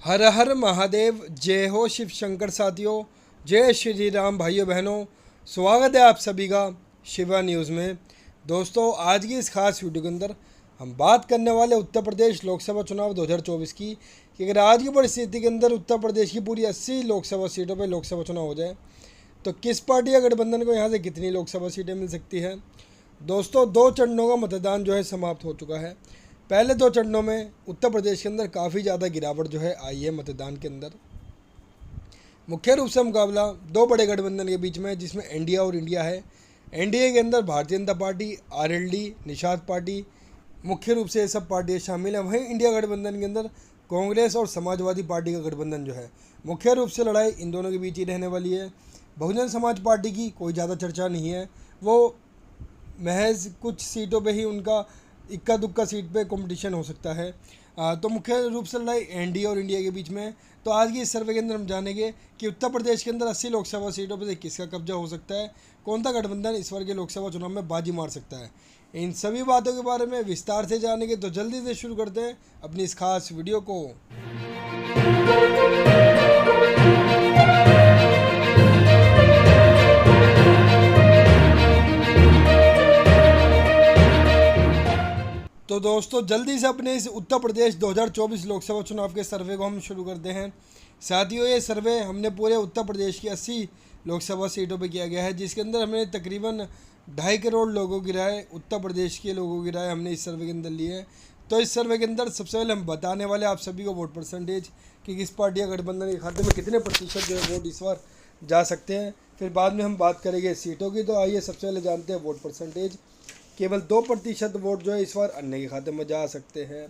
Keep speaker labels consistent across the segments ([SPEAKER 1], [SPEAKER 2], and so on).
[SPEAKER 1] हर हर महादेव। जय हो शिव शंकर साथियों। जय श्री राम भाइयों बहनों। स्वागत है आप सभी का शिवा न्यूज़ में। दोस्तों, आज की इस खास वीडियो के अंदर हम बात करने वाले उत्तर प्रदेश लोकसभा चुनाव 2024 की कि अगर आज की परिस्थिति के अंदर उत्तर प्रदेश की पूरी 80 लोकसभा सीटों पर लोकसभा चुनाव हो जाए तो किस पार्टी या गठबंधन को यहाँ से कितनी लोकसभा सीटें मिल सकती है। दोस्तों, 2 चरणों का मतदान जो है समाप्त हो चुका है। पहले 2 चरणों में उत्तर प्रदेश के अंदर काफ़ी ज़्यादा गिरावट जो है आई है मतदान के अंदर। मुख्य रूप से मुकाबला 2 बड़े गठबंधन के बीच में है, जिसमें एनडीए और इंडिया है। एनडीए के अंदर Bharatiya Janata party, RLD, Nishad party, मुख्य रूप से ये सब पार्टियाँ शामिल हैं। वहीं इंडिया गठबंधन के अंदर कांग्रेस और समाजवादी पार्टी का गठबंधन जो है, मुख्य रूप से लड़ाई इन दोनों के बीच ही रहने वाली है। बहुजन समाज पार्टी की कोई ज़्यादा चर्चा नहीं है, वो महज कुछ सीटों पे ही उनका इक्का दुक्का सीट पे कंपटीशन हो सकता है। तो मुख्य रूप से लड़ाई एनडीए और इंडिया के बीच में है। तो आज की इस सर्वे के अंदर हम जानेंगे कि उत्तर प्रदेश के अंदर 80 लोकसभा सीटों पर से किसका कब्जा हो सकता है, कौन सा गठबंधन इस बार के लोकसभा चुनाव में बाजी मार सकता है। इन सभी बातों के बारे में विस्तार से जानेंगे, तो जल्दी से शुरू करते हैं अपनी इस खास वीडियो को। तो दोस्तों, जल्दी से अपने इस उत्तर प्रदेश 2024 लोकसभा चुनाव के सर्वे को हम शुरू करते हैं। साथियों, ये सर्वे हमने पूरे उत्तर प्रदेश की 80 लोकसभा सीटों पे किया गया है, जिसके अंदर हमने तकरीबन 2.5 करोड़ लोगों की राय, उत्तर प्रदेश के लोगों की राय हमने इस सर्वे के अंदर ली है। तो इस सर्वे के अंदर सबसे पहले हम बताने वाले आप सभी को वोट परसेंटेज कि किस पार्टी या गठबंधन के खाते में कितने प्रतिशत जो है वोट इस बार जा सकते हैं। फिर बाद में हम बात करेंगे सीटों की। तो आइए सबसे पहले जानते हैं वोट परसेंटेज। केवल 2% वोट जो है इस बार अन्य के खाते में जा सकते हैं।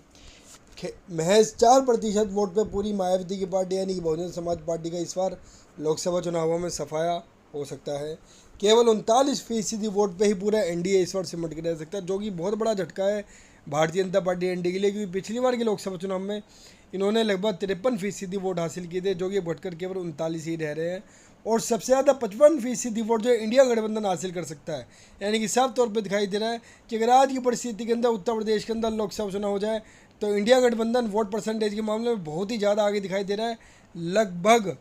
[SPEAKER 1] महज 4% वोट पे पूरी मायावती की पार्टी यानी कि बहुजन समाज पार्टी का इस बार लोकसभा चुनावों में सफाया हो सकता है। केवल 39% वोट पे ही पूरा एनडीए इस बार सिमट के रह सकता है, जो कि बहुत बड़ा झटका है भारतीय जनता पार्टी एनडीए के लिए, क्योंकि पिछली बार के लोकसभा चुनाव में इन्होंने लगभग 53% वोट हासिल किए थे, जो कि बढ़कर केवल 39 ही रह रहे हैं। और सबसे ज़्यादा 55% वोट जो इंडिया गठबंधन हासिल कर सकता है। यानी कि साफ तौर पे दिखाई दे रहा है कि अगर आज की परिस्थिति के अंदर उत्तर प्रदेश के अंदर लोकसभा चुनाव हो जाए तो इंडिया गठबंधन वोट परसेंटेज के मामले में बहुत ही ज़्यादा आगे दिखाई दे रहा है। लगभग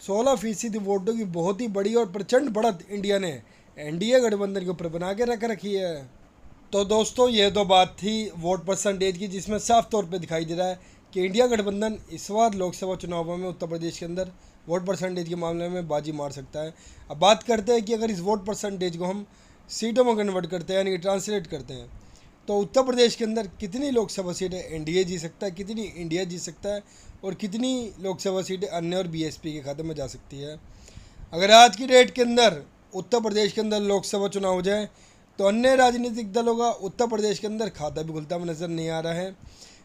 [SPEAKER 1] 16% वोटों की बहुत ही बड़ी और प्रचंड बढ़त इंडिया ने एनडीए गठबंधन के ऊपर बना के रख रखी है। तो दोस्तों, ये तो बात थी वोट परसेंटेज की, जिसमें साफ तौर पे दिखाई दे रहा है कि इंडिया गठबंधन इस बार लोकसभा चुनावों में उत्तर प्रदेश के अंदर वोट परसेंटेज के मामले में बाजी मार सकता है। अब बात करते हैं कि अगर इस वोट परसेंटेज को हम सीटों में कन्वर्ट करते हैं यानी कि ट्रांसलेट करते हैं, तो उत्तर प्रदेश के अंदर कितनी लोकसभा सीटें एनडीए जीत सकता है, कितनी इंडिया जीत सकता है और कितनी लोकसभा सीटें अन्य और बीएसपी के खाते में जा सकती है। अगर आज की डेट के अंदर उत्तर प्रदेश के अंदर लोकसभा चुनाव हो जाए तो अन्य राजनीतिक दलों का उत्तर प्रदेश के अंदर खाता भी खुलता हुआ नजर नहीं आ रहा है।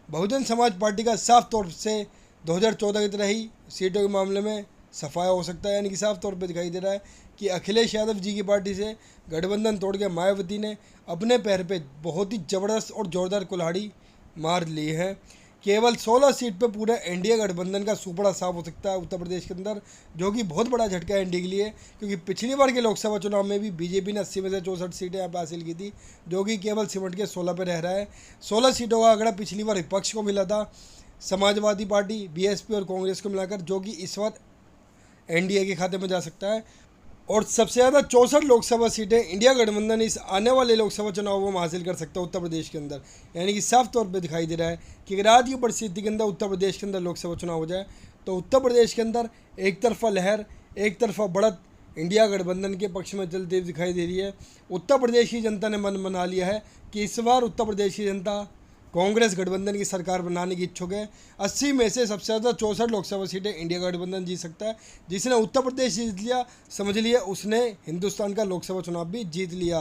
[SPEAKER 1] बहुजन समाज पार्टी का साफ तौर से 2014 की तरह ही सीटों के मामले में सफाया हो सकता है। यानी कि साफ तौर पे दिखाई दे रहा है कि अखिलेश यादव जी की पार्टी से गठबंधन तोड़ के मायावती ने अपने पैर पे बहुत ही ज़बरदस्त और ज़ोरदार कुल्हाड़ी मार ली है। केवल 16 सीट पे पूरा एनडीए गठबंधन का सुपड़ा साफ हो सकता है उत्तर प्रदेश के अंदर, जो कि बहुत बड़ा झटका है एनडीए के लिए, क्योंकि पिछली बार के लोकसभा चुनाव में भी बीजेपी ने 80 में से 64 सीटें यहाँ पर हासिल की थी, जो कि केवल सिमट के 16 पे रह रहा है। 16 सीटों का आंकड़ा पिछली बार विपक्ष को मिला था, समाजवादी पार्टी, बीएसपी और कांग्रेस को मिलाकर, जो कि इस बार एनडीए के खाते में जा सकता है। और सबसे ज़्यादा 64 लोकसभा सीटें इंडिया गठबंधन इस आने वाले लोकसभा चुनावों में हासिल कर सकता है उत्तर प्रदेश के अंदर। यानी कि साफ तौर पे दिखाई दे रहा है कि अगर आज की परिस्थिति के अंदर उत्तर प्रदेश के अंदर लोकसभा चुनाव हो जाए तो उत्तर प्रदेश के अंदर एक तरफा लहर, एक तरफा बढ़त इंडिया गठबंधन के पक्ष में चलती हुई दिखाई दे रही है। उत्तर प्रदेश की जनता ने मन बना लिया है कि इस बार उत्तर प्रदेश की जनता कांग्रेस गठबंधन की सरकार बनाने की इच्छुक है। 80 में से सबसे ज़्यादा 64 लोकसभा सीटें इंडिया गठबंधन जीत सकता है। जिसने उत्तर प्रदेश जीत लिया, समझ लिया उसने हिंदुस्तान का लोकसभा चुनाव भी जीत लिया।